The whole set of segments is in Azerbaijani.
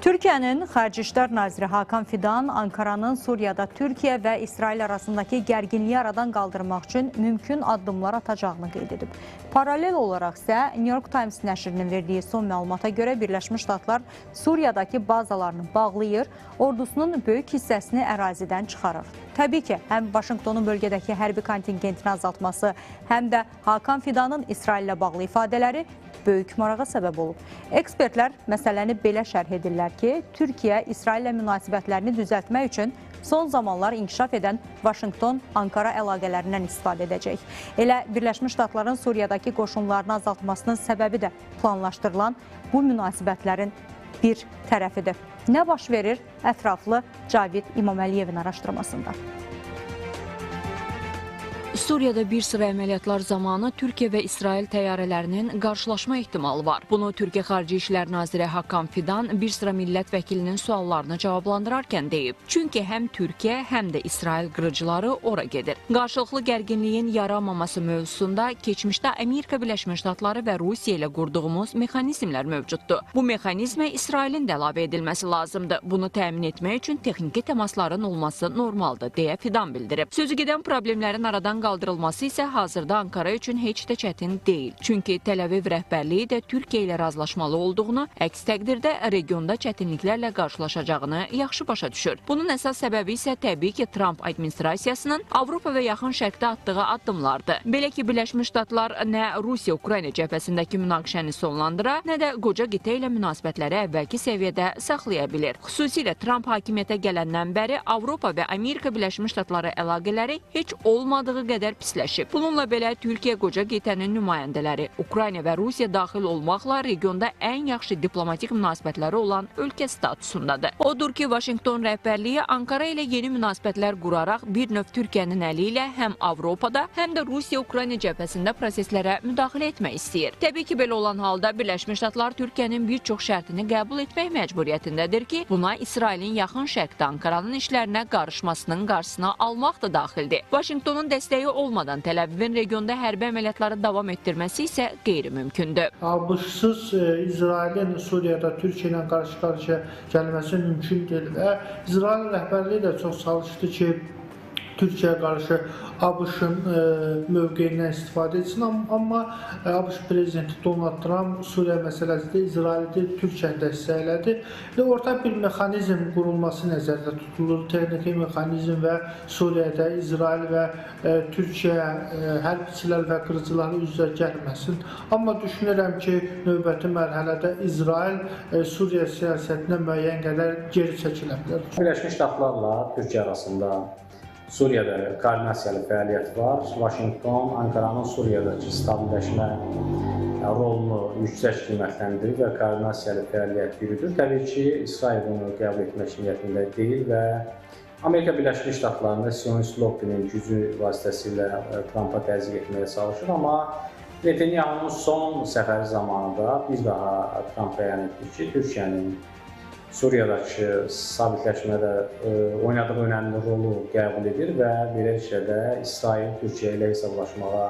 Türkiyənin Xarici İşlər Naziri Hakan Fidan Ankaranın Suriyada Türkiyə və İsrail arasındakı gərginliyi aradan qaldırmaq üçün mümkün addımlar atacağını qeyd edib. Paralel olaraq isə New York Times nəşrinin verdiyi son məlumata görə Birləşmiş Ştatlar Suriyadakı bazalarını bağlayır, ordusunun böyük hissəsini ərazidən çıxarır. Təbii ki, həm Vaşinqtonun bölgədəki hərbi kontingentini azaltması, həm də Hakan Fidanın İsrail ilə bağlı ifadələri böyük marağa səbəb olub. Ekspertlər məsələni belə şərh edirlər ki, Türkiyə İsrail ilə münasibətlərini düzəltmək üçün son zamanlar inkişaf edən Vaşinqton-Ankara əlaqələrindən istifadə edəcək. Elə Birləşmiş Ştatların Suriyadakı qoşunlarını azaltmasının səbəbi də planlaşdırılan bu münasibətlərin bir tərəfidir. Nə baş verir? Ətraflı Cavid İmaməliyevin araşdırmasında. Suriyada bir sıra əməliyyatlar zamanı Türkiyə və İsrail təyyarələrinin qarşılaşma ehtimalı var. Bunu Türkiyə Xarici İşlər Naziri Hakan Fidan bir sıra millət vəkilinin suallarını cavablandırarkən deyib. Çünki həm Türkiyə, həm də İsrail qırıcıları ora gedir. Qarşılıqlı gərginliyin yaranmaması mövzusunda keçmişdə Amerika Birləşmiş Ştatları və Rusiya ilə qurduğumuz mexanizmlər mövcuddur. Bu mexanizmə İsrailin də əlavə edilməsi lazımdır. Bunu təmin etmək üçün texniki təmasların olması normaldır, deyə Fidan bildirib. Sözü gedən problemlərin aradan qaldırılması isə hazırda Ankara üçün heç də çətin deyil. Çünki Təl-Əviv rəhbərliyi də Türkiyə ilə razılaşmalı olduğunu, əks təqdirdə regionda çətinliklərlə qarşılaşacağını yaxşı başa düşür. Bunun əsas səbəbi isə təbii ki, Trump administrasiyasının Avropa və Yaxın Şərqdə atdığı addımlardır. Belə ki, Birləşmiş Ştatlar nə Rusiya-Ukrayna cəbhəsindəki münaqişəni sonlandıra, nə də qoca qitə ilə münasibətləri əvvəlki səviyyədə saxlaya bilir. Xüsusilə Trump hakimiyyətə gələndən bəri Avropa və Amerika Birləşmiş Ştatları əlaqələri heç olmadığı qədər pisləşib. Bununla belə Türkiyə qoca qitənin nümayəndələri Ukrayna və Rusiya daxil olmaqla regionda ən yaxşı diplomatik münasibətləri olan ölkə statusundadır. Odur ki, Vaşinqton rəhbərliyi Ankara ilə yeni münasibətlər quraraq bir növ Türkiyənin əli ilə həm Avropada, həm də Rusiya-Ukrayna cəbhəsində proseslərə müdaxilə etmək istəyir. Təbii ki, belə olan halda Birləşmiş Ştatlar Türkiyənin bir çox şərtini qəbul etmək məcburiyyətindədir ki, buna İsrailin Yaxın Şərqdə Ankaranın işlərinə qarışmasının qarşısına almaq da daxildir. Vaşinqtonun dəstəyi olmadan Təl-Əvivin regionda hərbi əməliyyatları davam etdirməsi isə qeyri-mümkündür. ABŞ-sız İsrailin Suriyada Türkiyə ilə qarşı-qarşıya gəlməsi mümkün deyil və İsrail rəhbərliyi də çox çalışdı ki, Türkiyəyə qarşı ABŞ-ın mövqeyindən istifadə etsin, amma ABŞ prezidenti Donald Trump Suriya məsələsində İsraili Türkiyəni dəstəklədi və ortaq bir mexanizm qurulması nəzərdə tutulur. Texniki mexanizm və Suriyada İsrail və Türkiyə hərbçilər və qırıcıları üzrə gəlməsin. Amma düşünürəm ki, növbəti mərhələdə İsrail Suriya siyasətinə müəyyən qədər geri çəkilə bilər. Birləşmiş Ştatlarla Türkiyə arasında Suriyada koordinasiyalı fəaliyyət var. Vaşinqton Ankaranın Suriyadakı stabilləşmə rolunu yüksək qiymətləndirir və koordinasiyalı fəaliyyət yürüdür. Təbii ki, İsrail bunu qəbul etmək niyyətində deyil və Amerika Birləşmiş Ştatlarında Sionist lobbinin gücü vasitəsilə Trumpa təzyiq etməyə çalışır, amma Netanyahunun son səfəri zamanında bir daha Trump bəyan etdi ki, Türkiyənin Suriyadakı sabitləşmədə oynadığı önəmli rolu qəbul edir və beləliklə İsrail Türkiyə ilə hesablaşmağa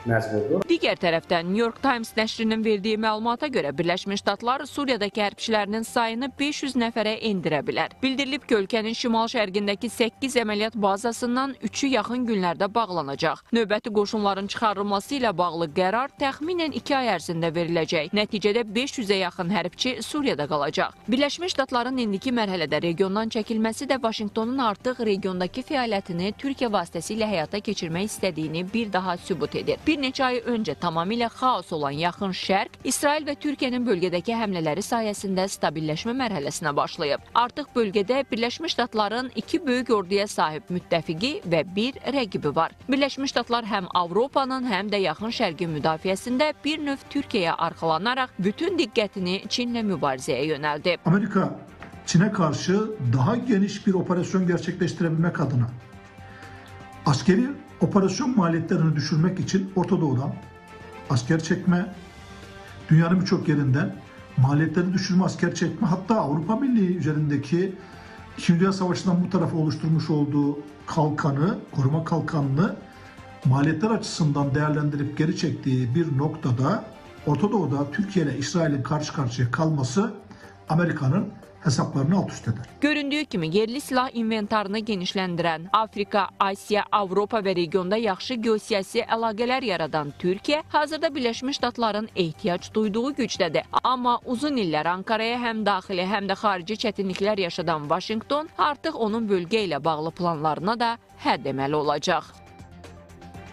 məcburdur. Digər tərəfdən New York Times nəşrinin verdiyi məlumata görə Birləşmiş Ştatlar Suriyadakı hərbçilərinin sayını 500 nəfərə endirə bilər. Bildirilib ki, ölkənin şimal-şərqindəki 8 əməliyyat bazasından 3-ü yaxın günlərdə bağlanacaq. Növbəti qoşunların çıxarılması ilə bağlı qərar təxminən 2 ay ərzində veriləcək. Nəticədə 500-ə yaxın hərbçi Suriyada qalacaq. Birləşmiş Ştatların indiki mərhələdə regiondan çəkilməsi də Vaşinqtonun artıq regiondakı fəaliyyətini Türkiyə vasitəsilə həyata keçirmək istədiyini bir daha sübut edir. Bir neçə ay öncə tamamilə xaos olan Yaxın Şərq, İsrail və Türkiyənin bölgədəki həmlələri sayəsində stabilləşmə mərhələsinə başlayıb. Artıq bölgədə Birləşmiş Ştatların 2 böyük orduya sahib müttəfiqi və bir rəqibi var. Birləşmiş Ştatlar həm Avropanın, həm də Yaxın Şərqin müdafiəsində bir növ Türkiyəyə arxalanaraq bütün diqqətini Çinlə mübarizəyə yönəldib. Amerika, Çin'e karşı daha geniş bir operasyon gerçekleştirebilmek adına askeri operasyon maliyetlerini düşürmek için Orta Doğu'dan asker çekme, dünyanın birçok yerinden maliyetleri düşürme, asker çekme, hatta Avrupa Birliği üzerindeki İkinci Dünya Savaşı'ndan bu tarafa oluşturmuş olduğu kalkanı, koruma kalkanını maliyetler açısından değerlendirip geri çektiği bir noktada Orta Doğu'da Türkiye ile İsrail'in karşı karşıya kalması Amerika'nın hesaplarını alt üst eder. Göründüyü kimi yerli silah inventarını genişləndirən, Afrika, Asiya, Avropa və regionda yaxşı geosiyasi əlaqələr yaradan Türkiyə hazırda Birləşmiş Ştatların ehtiyac duyduğu gücdədir. Amma uzun illər Ankaraya həm daxili, həm də xarici çətinliklər yaşadan Vaşinqton artıq onun bölgə ilə bağlı planlarına da hə deməli olacaq.